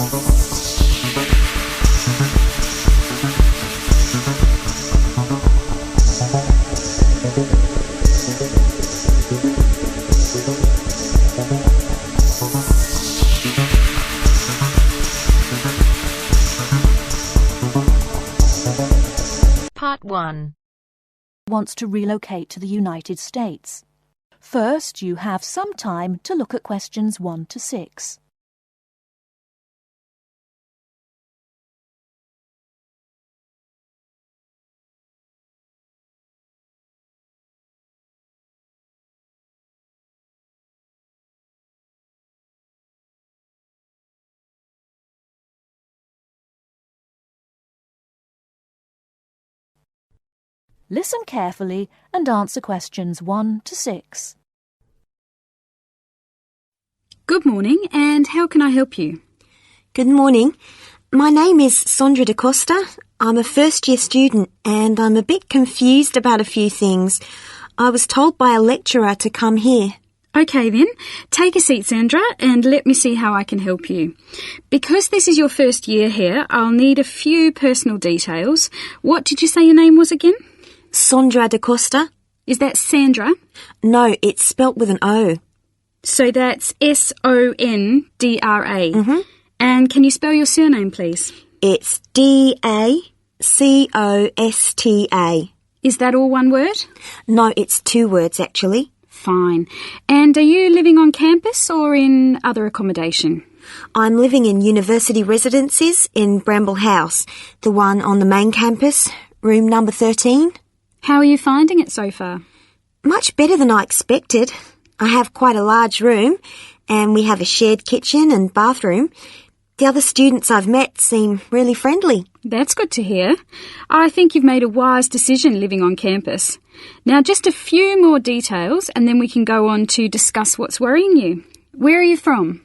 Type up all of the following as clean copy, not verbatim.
Part 1. Wants to relocate to the United States. First, you have some time to look at questions 1 to 6. Listen carefully and answer questions 1 to 6. Good morning, and how can I help you? Good morning. My name is Sandra da Costa. I'm a first-year student and I'm a bit confused about a few things. I was told by a lecturer to come here. Okay then, take a seat, Sandra, and let me see how I can help you. Because this is your first year here, I'll need a few personal details. What did you say your name was again? Sandra da Costa. Is that Sandra? No, it's spelt with an O. So that's S-O-N-D-R-A. Mm-hmm. And can you spell your surname, please? It's D-A-C-O-S-T-A. Is that all one word? No, it's 2 words actually. Fine. And are you living on campus or in other accommodation? I'm living in university residences in Bramble House, the one on the main campus, room number 13. How are you finding it so far? Much better than I expected. I have quite a large room and we have a shared kitchen and bathroom. The other students I've met seem really friendly. That's good to hear. I think you've made a wise decision living on campus. Now, just a few more details and then we can go on to discuss what's worrying you. Where are you from?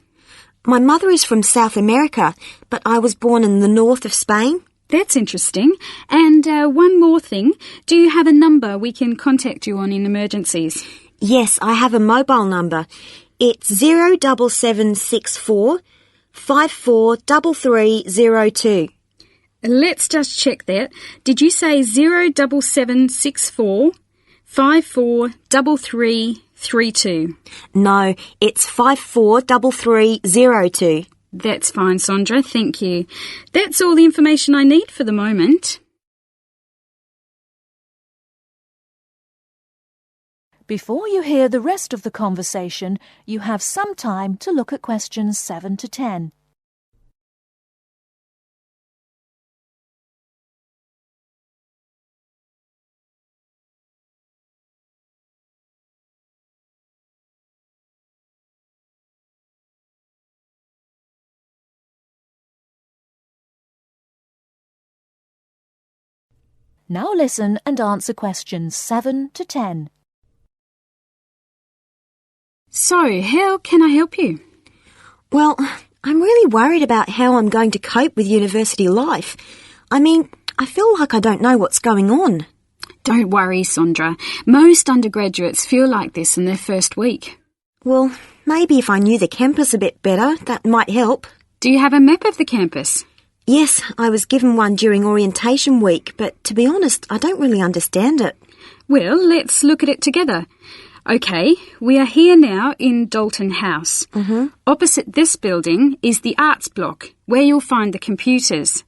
My mother is from South America, but I was born in the north of Spain. That's interesting. And one more thing. Do you have a number we can contact you on in emergencies? Yes, I have a mobile number. It's 07764 543302. Let's just check that. Did you say 07764 543332? No, it's 543302. That's fine, Sandra. Thank you. That's all the information I need for the moment. Before you hear the rest of the conversation, you have some time to look at questions 7 to 10. Now listen and answer questions 7 to 10. So, how can I help you? Well, I'm really worried about how I'm going to cope with university life. I mean, I feel like I don't know what's going on. Don't worry, Sandra. Most undergraduates feel like this in their first week. Well, maybe if I knew the campus a bit better, that might help. Do you have a map of the campus? Yes, I was given one during orientation week, but to be honest, I don't really understand it. Well, let's look at it together. Okay, we are here now in Dalton House. Mm-hmm. Opposite this building is the arts block, where you'll find the computers.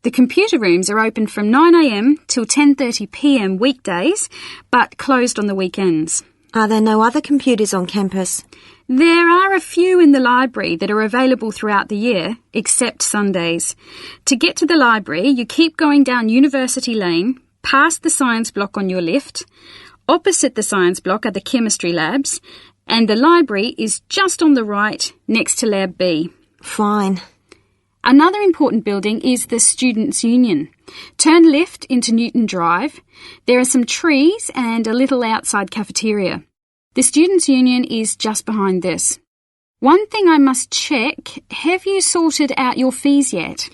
The computer rooms are open from 9 a.m. till 10:30 p.m. weekdays, but closed on the weekends. Are there no other computers on campus? There are a few in the library that are available throughout the year, except Sundays. To get to the library, you keep going down University Lane, past the science block on your left. Opposite the science block are the chemistry labs, and the library is just on the right, next to Lab B. Fine. Another important building is the Students' Union. Turn left into Newton Drive. There are some trees and a little outside cafeteria. The Students' Union is just behind this. One thing I must check, have you sorted out your fees yet?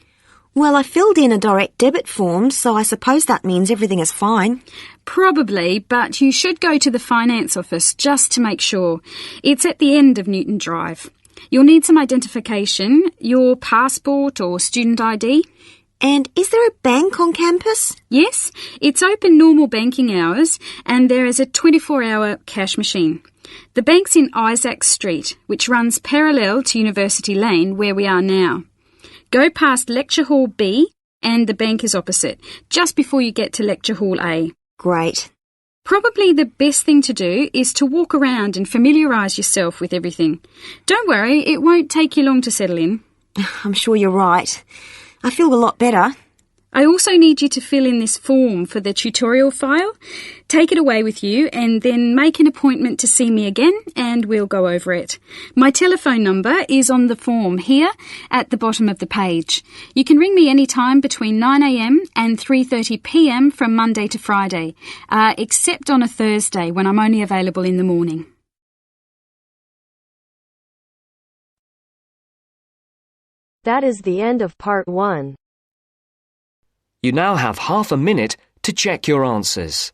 Well, I filled in a direct debit form, so I suppose that means everything is fine. Probably, but you should go to the finance office just to make sure. It's at the end of Newton Drive. You'll need some identification, your passport or student ID. And is there a bank on campus? Yes, it's open normal banking hours and there is a 24-hour cash machine. The bank's in Isaac Street, which runs parallel to University Lane, where we are now. Go past Lecture Hall B and the bank is opposite, just before you get to Lecture Hall A. Great. Probably the best thing to do is to walk around and familiarise yourself with everything. Don't worry, it won't take you long to settle in. I'm sure you're right. I feel a lot better. I also need you to fill in this form for the tutorial file. Take it away with you and then make an appointment to see me again and we'll go over it. My telephone number is on the form here at the bottom of the page. You can ring me any time between 9 a.m. and 3:30 p.m. from Monday to Friday, except on a Thursday when I'm only available in the morning. That is the end of part 1. You now have half a minute to check your answers.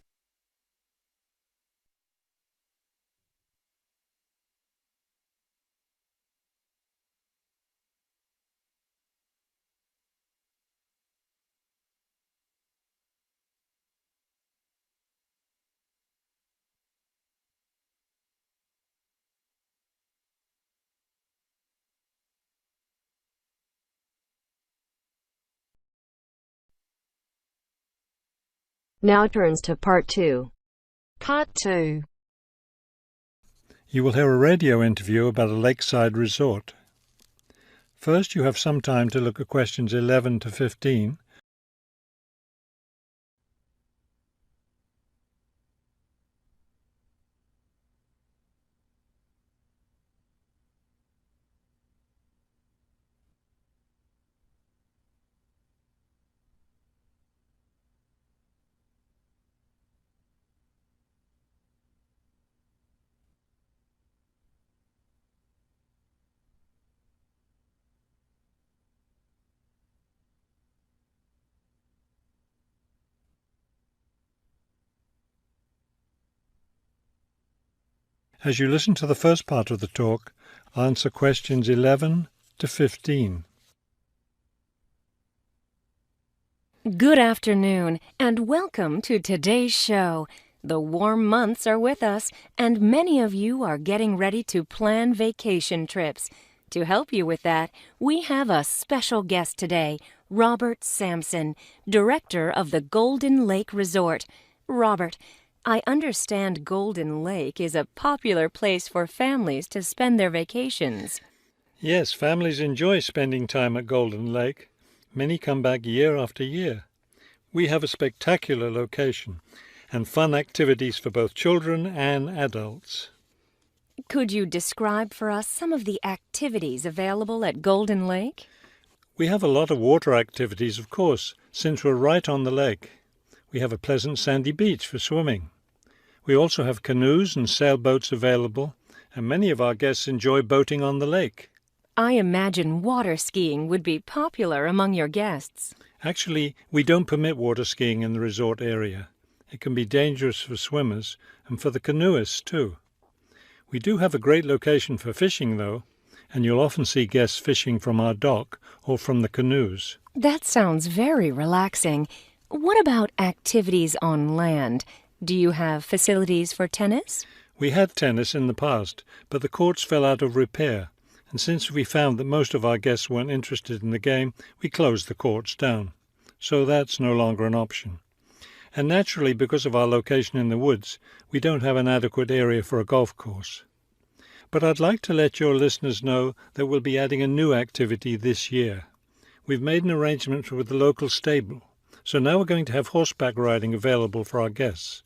Now turns to part 2. Part 2. You will hear a radio interview about a lakeside resort. First, you have some time to look at questions 11 to 15. As you listen to the first part of the talk, answer questions 11 to 15. Good afternoon, and welcome to today's show. The warm months are with us, and many of you are getting ready to plan vacation trips. To help you with that, we have a special guest today, Robert Sampson, director of the Golden Lake Resort. Robert, I understand Golden Lake is a popular place for families to spend their vacations. Yes, families enjoy spending time at Golden Lake. Many come back year after year. We have a spectacular location and fun activities for both children and adults. Could you describe for us some of the activities available at Golden Lake? We have a lot of water activities, of course, since we're right on the lake. We have a pleasant sandy beach for swimming. We also have canoes and sailboats available, and many of our guests enjoy boating on the lake. I imagine water skiing would be popular among your guests. Actually, we don't permit water skiing in the resort area. It can be dangerous for swimmers and for the canoeists too. We do have a great location for fishing, though, and you'll often see guests fishing from our dock or from the canoes. That sounds very relaxing. What about activities on land? Do you have facilities for tennis? We had tennis in the past, but the courts fell out of repair, and since we found that most of our guests weren't interested in the game, we closed the courts down. So that's no longer an option. And naturally, because of our location in the woods, we don't have an adequate area for a golf course. But I'd like to let your listeners know that we'll be adding a new activity this year. We've made an arrangement with the local stable, so now we're going to have horseback riding available for our guests.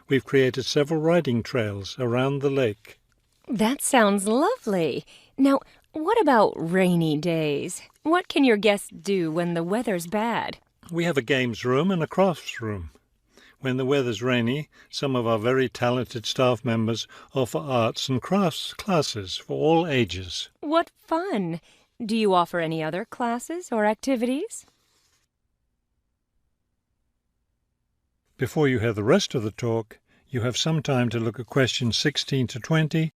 We've created several riding trails around the lake. That sounds lovely. Now, what about rainy days? What can your guests do when the weather's bad? We have a games room and a crafts room. When the weather's rainy, some of our very talented staff members offer arts and crafts classes for all ages. What fun! Do you offer any other classes or activities? Before you hear the rest of the talk, you have some time to look at questions 16 to 20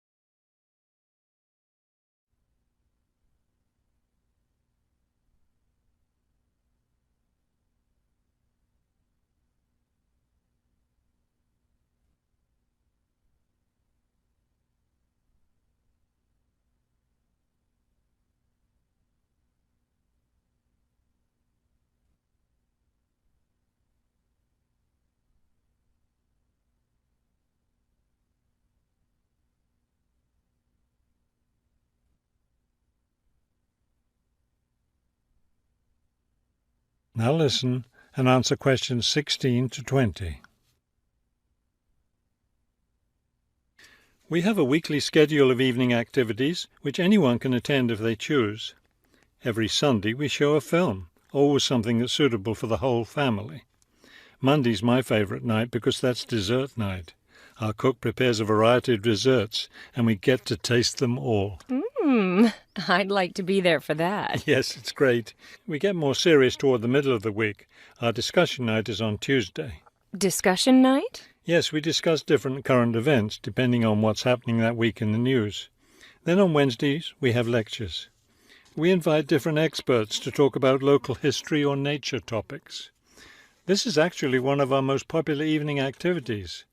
Now listen and answer questions 16 to 20. We have a weekly schedule of evening activities which anyone can attend if they choose. Every Sunday we show a film, always something that's suitable for the whole family. Monday's my favourite night because that's dessert night. Our cook prepares a variety of desserts and we get to taste them all. I'd like to be there for that. Yes, it's great. We get more serious toward the middle of the week. Our discussion night is on Tuesday. Discussion night? Yes, we discuss different current events depending on what's happening that week in the news. Then on Wednesdays we have lectures. We invite different experts to talk about local history or nature topics. This is actually one of our most popular evening activities.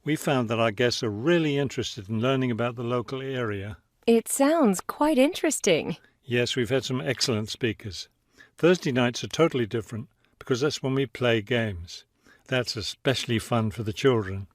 We found that our guests are really interested in learning about the local area. It sounds quite interesting. Yes, we've had some excellent speakers. Thursday nights are totally different because that's when we play games. That's especially fun for the children.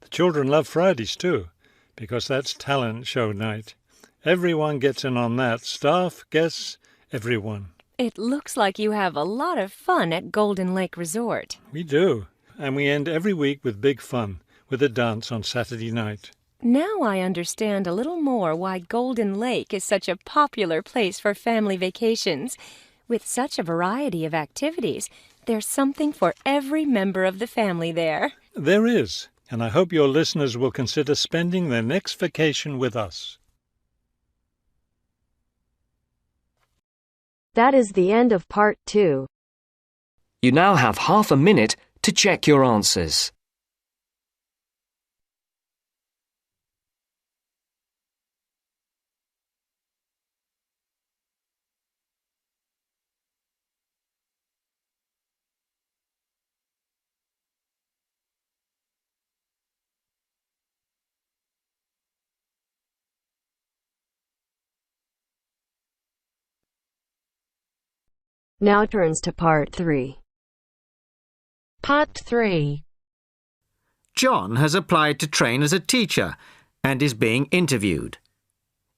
The children love Fridays too, because that's talent show night. Everyone gets in on that. Staff, guests, everyone. It looks like you have a lot of fun at Golden Lake Resort. We do. And we end every week with big fun, with a dance on Saturday night. Now I understand a little more why Golden Lake is such a popular place for family vacations. With such a variety of activities, there's something for every member of the family there. There is, and I hope your listeners will consider spending their next vacation with us. That is the end of part 2. You now have half a minute to check your answers. Now turns to part 3. Part 3. John has applied to train as a teacher and is being interviewed.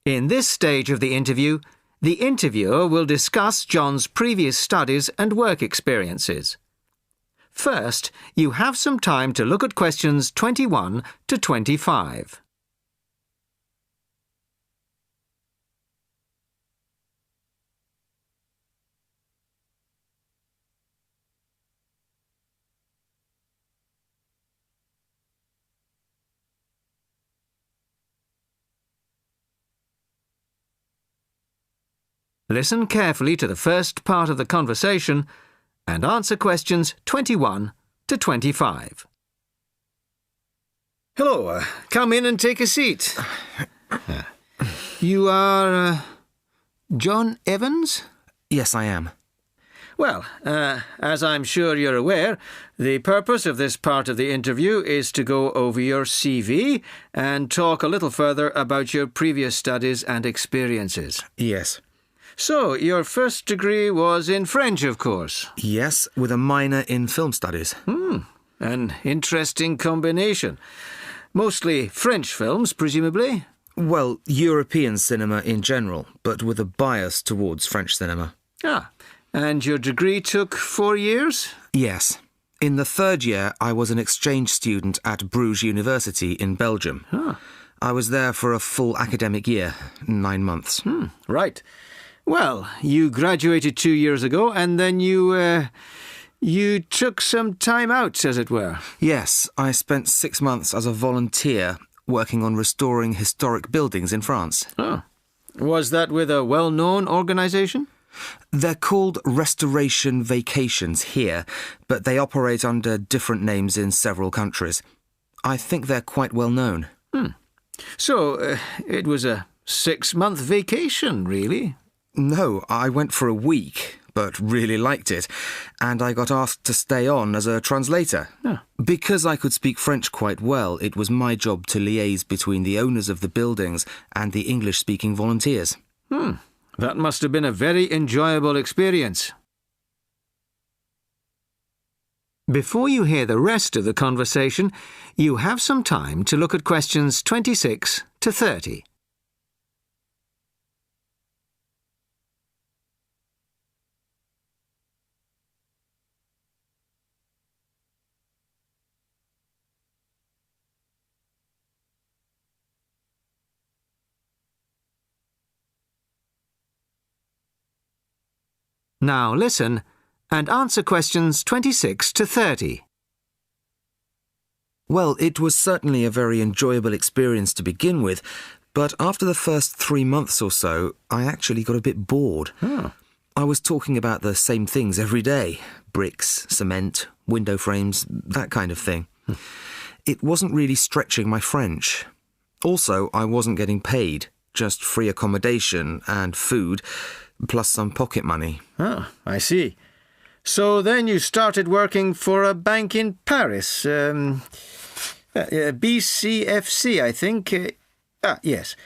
In this stage of the interviewer will discuss John's previous studies and work experiences. First, you have some time to look at questions 21 to 25. Listen carefully to the first part of the conversation and answer questions 21 to 25. Hello, come in and take a seat. You are John Evans? Yes, I am. Well, as I'm sure you're aware, the purpose of this part of the interview is to go over your CV and talk a little further about your previous studies and experiences. Yes. So, your first degree was in French, of course? Yes, with a minor in film studies. An interesting combination. Mostly French films, presumably? Well, European cinema in general, but with a bias towards French cinema. And your degree took 4 years? Yes. In the third year, I was an exchange student at Bruges University in Belgium. I was there for a full academic year, 9 months. Right. Well, you graduated 2 years ago, and then you took some time out, as it were. Yes, I spent 6 months as a volunteer working on restoring historic buildings in France. Was that with a well-known organisation? They're called Restoration Vacations here, but they operate under different names in several countries. I think they're quite well known. So, it was a 6-month vacation, really? No, I went for a week, but really liked it, and I got asked to stay on as a translator. Because I could speak French quite well, it was my job to liaise between the owners of the buildings and the English-speaking volunteers. That must have been a very enjoyable experience. Before you hear the rest of the conversation, you have some time to look at questions 26 to 30. Now listen and answer questions 26 to 30. Well, it was certainly a very enjoyable experience to begin with, but after the first 3 months or so, I actually got a bit bored. I was talking about the same things every day. Bricks, cement, window frames, that kind of thing. It wasn't really stretching my French. Also, I wasn't getting paid, just free accommodation and food, plus some pocket money. Oh, I see. So then you started working for a bank in Paris. BCFC, I think. Yes.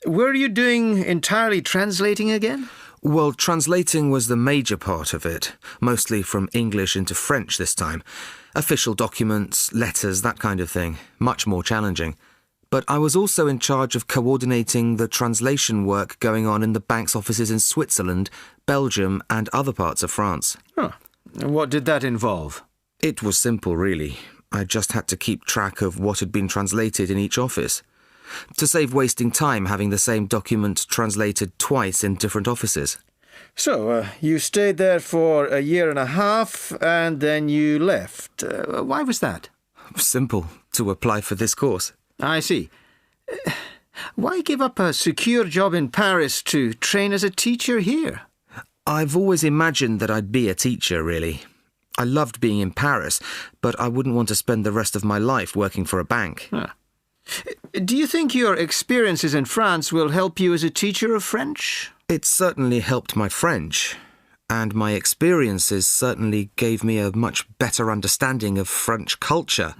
Were you doing entirely translating again? Well, translating was the major part of it, mostly from English into French this time. Official documents, letters, that kind of thing. Much more challenging. But I was also in charge of coordinating the translation work going on in the bank's offices in Switzerland, Belgium and other parts of France. Oh. What did that involve? It was simple, really. I just had to keep track of what had been translated in each office. To save wasting time having the same document translated twice in different offices. So, you stayed there for a year and a half, and then you left. Why was that? Simple. To apply for this course. I see. Why give up a secure job in Paris to train as a teacher here? I've always imagined that I'd be a teacher, really. I loved being in Paris, but I wouldn't want to spend the rest of my life working for a bank. Do you think your experiences in France will help you as a teacher of French? It certainly helped my French, and my experiences certainly gave me a much better understanding of French culture,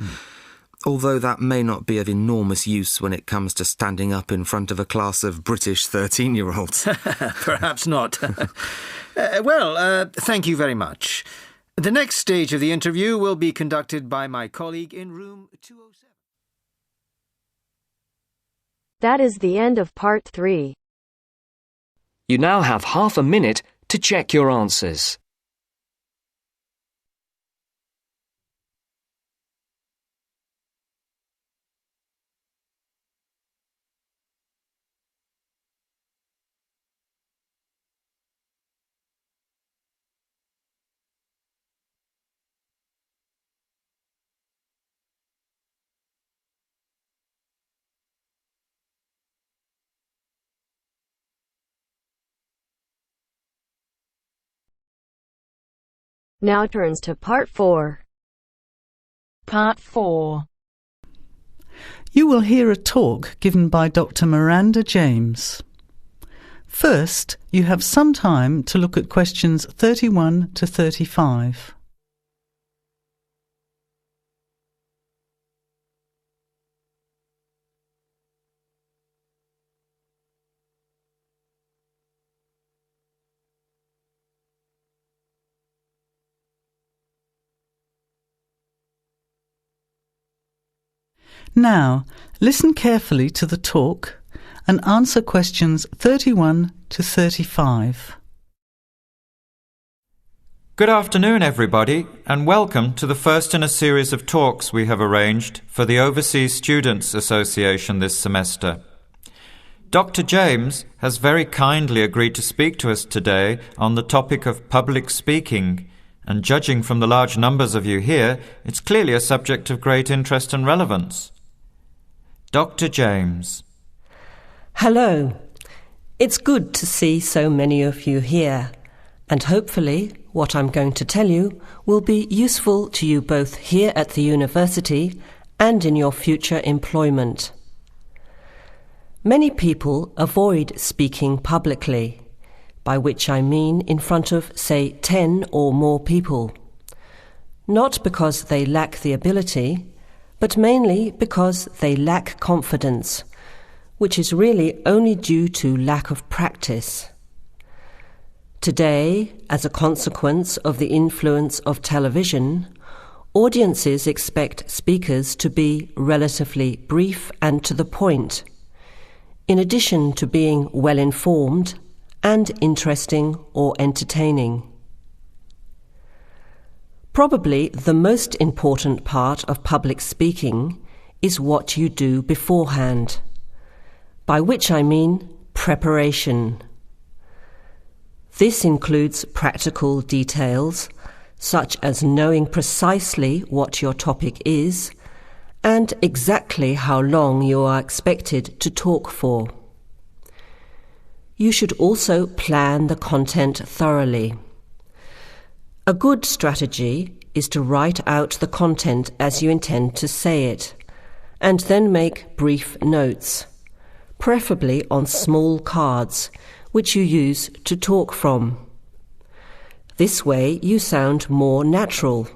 although that may not be of enormous use when it comes to standing up in front of a class of British 13-year-olds. Perhaps not. Thank you very much. The next stage of the interview will be conducted by my colleague in room 207. That is the end of part 3. You now have half a minute to check your answers. Now turns to part 4. Part 4. You will hear a talk given by Dr. Miranda James. First, you have some time to look at questions 31 to 35. Now, listen carefully to the talk and answer questions 31 to 35. Good afternoon, everybody, and welcome to the first in a series of talks we have arranged for the Overseas Students Association this semester. Dr. James has very kindly agreed to speak to us today on the topic of public speaking, and judging from the large numbers of you here, it's clearly a subject of great interest and relevance. Dr. James. Hello. It's good to see so many of you here, and hopefully what I'm going to tell you will be useful to you both here at the university and in your future employment. Many people avoid speaking publicly, by which I mean in front of, say, 10 or more people. Not because they lack the ability, but mainly because they lack confidence, which is really only due to lack of practice. Today, as a consequence of the influence of television, audiences expect speakers to be relatively brief and to the point, in addition to being well-informed and interesting or entertaining. Probably the most important part of public speaking is what you do beforehand, by which I mean preparation. This includes practical details, such as knowing precisely what your topic is and exactly how long you are expected to talk for. You should also plan the content thoroughly. A good strategy is to write out the content as you intend to say it, and then make brief notes, preferably on small cards, which you use to talk from. This way you sound more natural.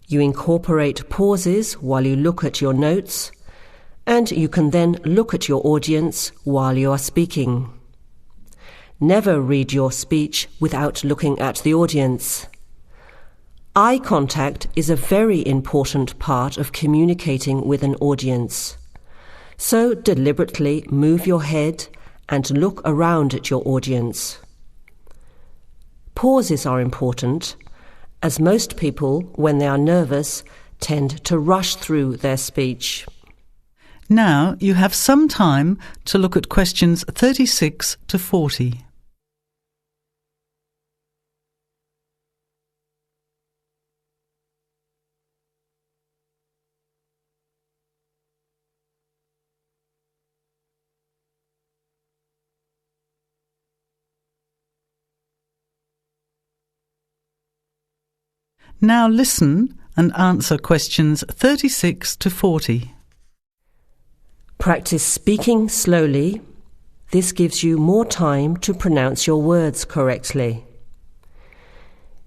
You incorporate pauses while you look at your notes, and you can then look at your audience while you are speaking. Never read your speech without looking at the audience. Eye contact is a very important part of communicating with an audience. So deliberately move your head and look around at your audience. Pauses are important, as most people, when they are nervous, tend to rush through their speech. Now you have some time to look at questions 36 to 40. Now listen and answer questions 36 to 40. Practice speaking slowly. This gives you more time to pronounce your words correctly.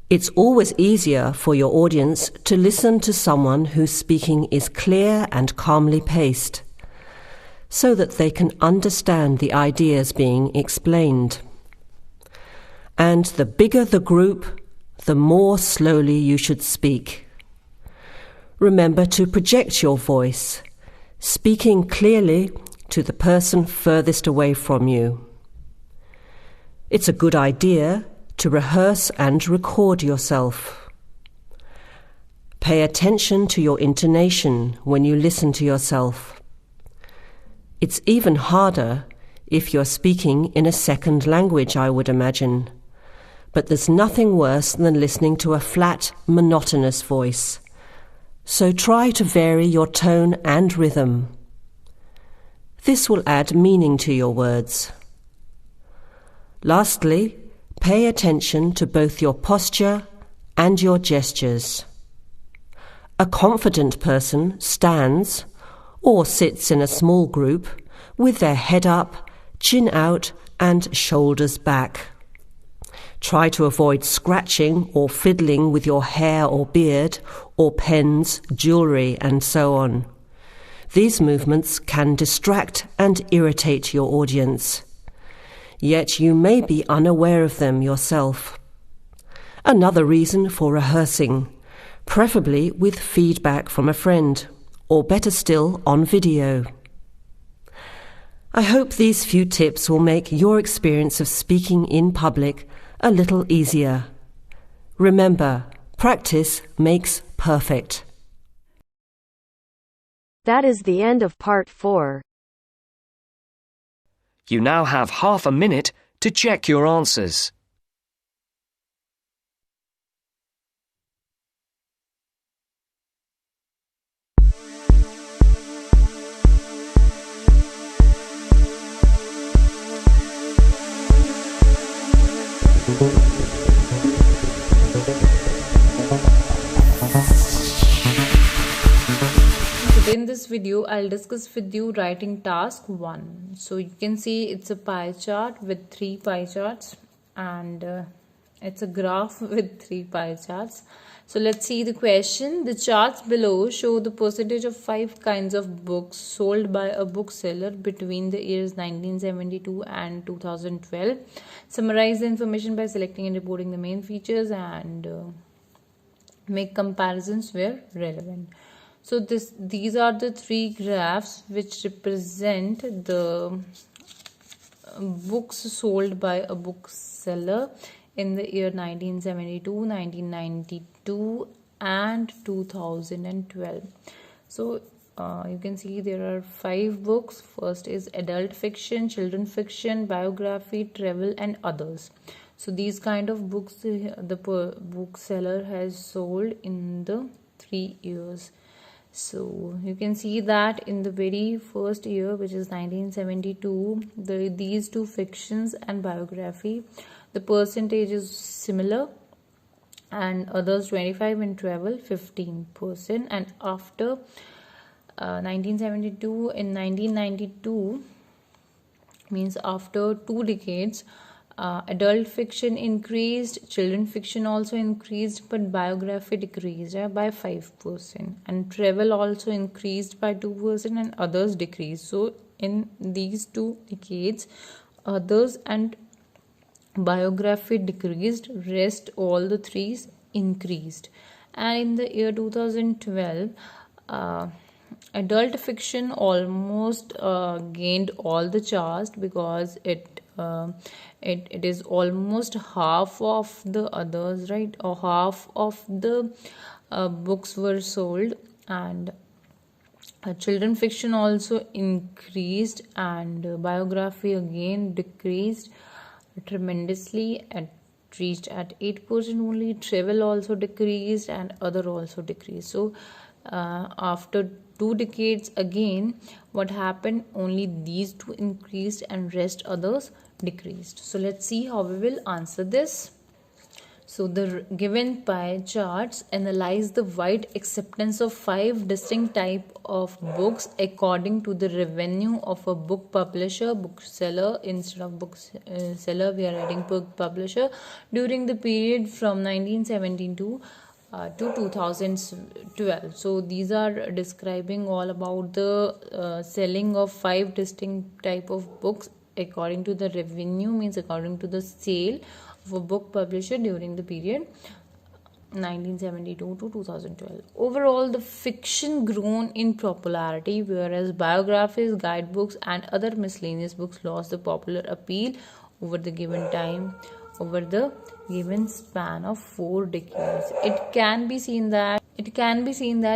It's always easier for your audience to listen to someone whose speaking is clear and calmly paced, so that they can understand the ideas being explained. And the bigger the group, the more slowly you should speak. Remember to project your voice, speaking clearly to the person furthest away from you. It's a good idea to rehearse and record yourself. Pay attention to your intonation when you listen to yourself. It's even harder if you're speaking in a second language, I would imagine. But there's nothing worse than listening to a flat, monotonous voice. So try to vary your tone and rhythm. This will add meaning to your words. Lastly, pay attention to both your posture and your gestures. A confident person stands or sits in a small group with their head up, chin out, and shoulders back. Try to avoid scratching or fiddling with your hair or beard, or pens, jewellery, and so on. These movements can distract and irritate your audience. Yet you may be unaware of them yourself. Another reason for rehearsing, preferably with feedback from a friend, or better still, on video. I hope these few tips will make your experience of speaking in public a little easier. Remember, practice makes perfect. That is the end of part 4. You now have half a minute to check your answers. In this video, I'll discuss with you writing task 1. So you can see it's a pie chart with 3 pie charts, and it's a graph with 3 pie charts. So let's see the question. The charts below show the percentage of 5 kinds of books sold by a bookseller between the years 1972 and 2012. Summarize the information by selecting and reporting the main features, and make comparisons where relevant. So these are the 3 graphs which represent the books sold by a bookseller in the year 1972, 1992 and 2012. So you can see there are 5 books. First is adult fiction, children fiction, biography, travel and others. So these kind of books the bookseller has sold in the 3 years. So you can see that in the very first year, which is 1972, these two fictions and biography, the percentage is similar, and others 25, and travel 15%. And after 1972, in 1992, means after 2 decades, adult fiction increased, children fiction also increased, but biography decreased by 5%, and travel also increased by 2%, and others decreased. So in these 2 decades, others and biography decreased, rest all the threes increased. And in the year 2012, adult fiction almost gained all the charts, because it is almost half of the others, right, or half of the books were sold. And children fiction also increased, and biography again decreased tremendously and reached at 8% only. Travel also decreased, and other also decreased. So after 2 decades again, what happened? Only these 2 increased, and rest others decreased. So let's see how we will answer this. So the given pie charts analyze the wide acceptance of 5 distinct types of books according to the revenue of a book publisher, bookseller. Instead of bookseller, we are adding book publisher during the period from 1972 to 2012. So these are describing all about the selling of 5 distinct type of books according to the revenue, means according to the sale of a book publisher during the period 1972 to 2012. Overall, the fiction grown in popularity, whereas biographies, guidebooks, and other miscellaneous books lost the popular appeal over the given time, over the given span of 4 decades. It can be seen that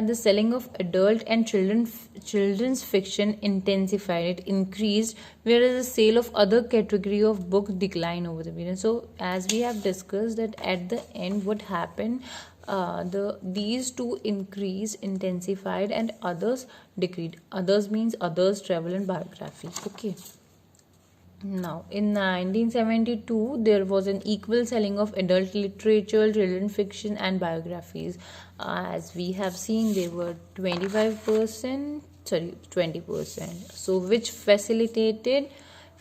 the selling of adult and children's fiction intensified, it increased, whereas the sale of other category of books declined over the period. So as we have discussed, that at the end what happened, these 2 increased, intensified, and others decreased. Others means others, travel, and biography. Okay. Now, in 1972, there was an equal selling of adult literature, children fiction, and biographies. As we have seen, they were 20%. So, which facilitated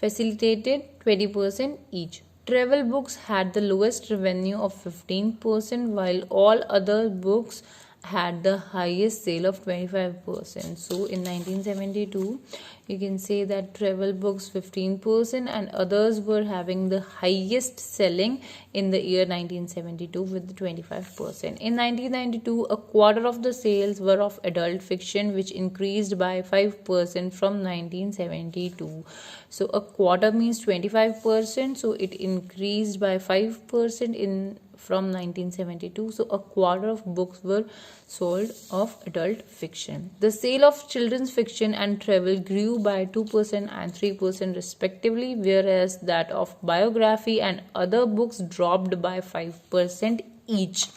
20% each. Travel books had the lowest revenue of 15%, while all other books had the highest sale of 25%. So in 1972, you can say that travel books 15%, and others were having the highest selling in the year 1972 with 25%. In 1992, a quarter of the sales were of adult fiction, which increased by 5% from 1972. So a quarter means 25%, so it increased by 5% from 1972. So a quarter of books were sold of adult fiction. The sale of children's fiction and travel grew by 2% and 3% respectively, whereas that of biography and other books dropped by 5% each.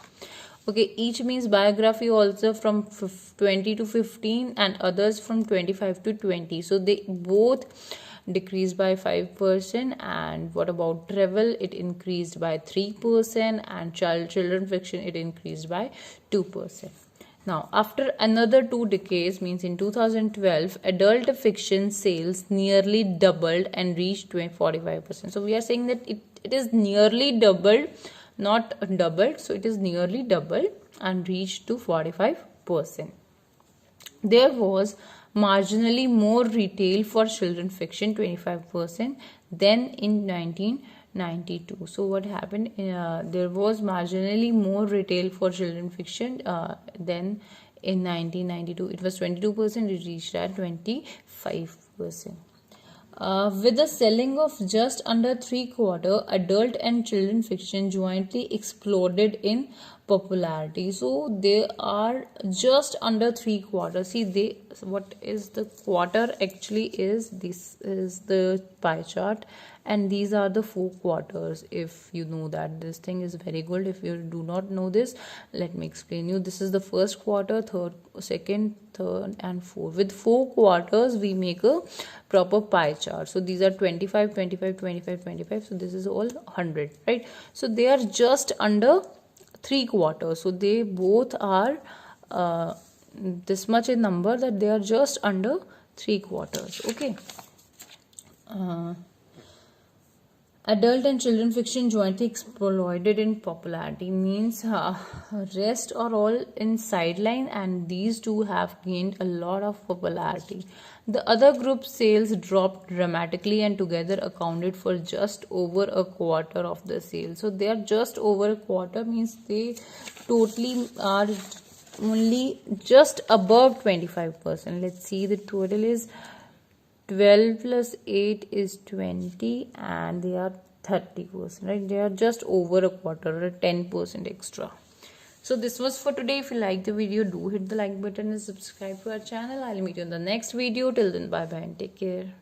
Okay, each means biography also from 20 to 15 and others from 25 to 20. So they both decreased by 5%. And what about travel? It increased by 3%, and children fiction, it increased by 2%. Now, after another 2 decades, means in 2012, adult fiction sales nearly doubled and reached 45%. So we are saying that it is nearly doubled, not doubled. So it is nearly doubled and reached to 45%. There was marginally more retail for children fiction, 25%, than in 1992. So what happened? There was marginally more retail for children fiction than in 1992. It was 22%. It reached at 25%. With the selling of just under 3/4, adult and children fiction jointly exploded in popularity. So they are just under 3/4. See, what is the quarter actually is? This is the pie chart, and these are the 4 quarters. If you know that, this thing is very good. If you do not know this, let me explain you. This is the first quarter, second, third and fourth. With 4 quarters we make a proper pie chart. So these are 25, 25, 25, 25. So this is all 100, right? So they are just under 3 quarters. So they both are this much in number, that they are just under 3 quarters. Okay. Adult and children fiction jointly exploded in popularity, means rest are all in sideline, and these two have gained a lot of popularity. The other group sales dropped dramatically and together accounted for just over a quarter of the sales. So they are just over a quarter, means they totally are only just above 25%. Let's see, the total is 12 plus 8 is 20, and they are 30%, right? They are just over a quarter, 10% extra. So this was for today. If you like the video, do hit the like button and subscribe to our channel. I'll meet you in the next video. Till then, bye bye and take care.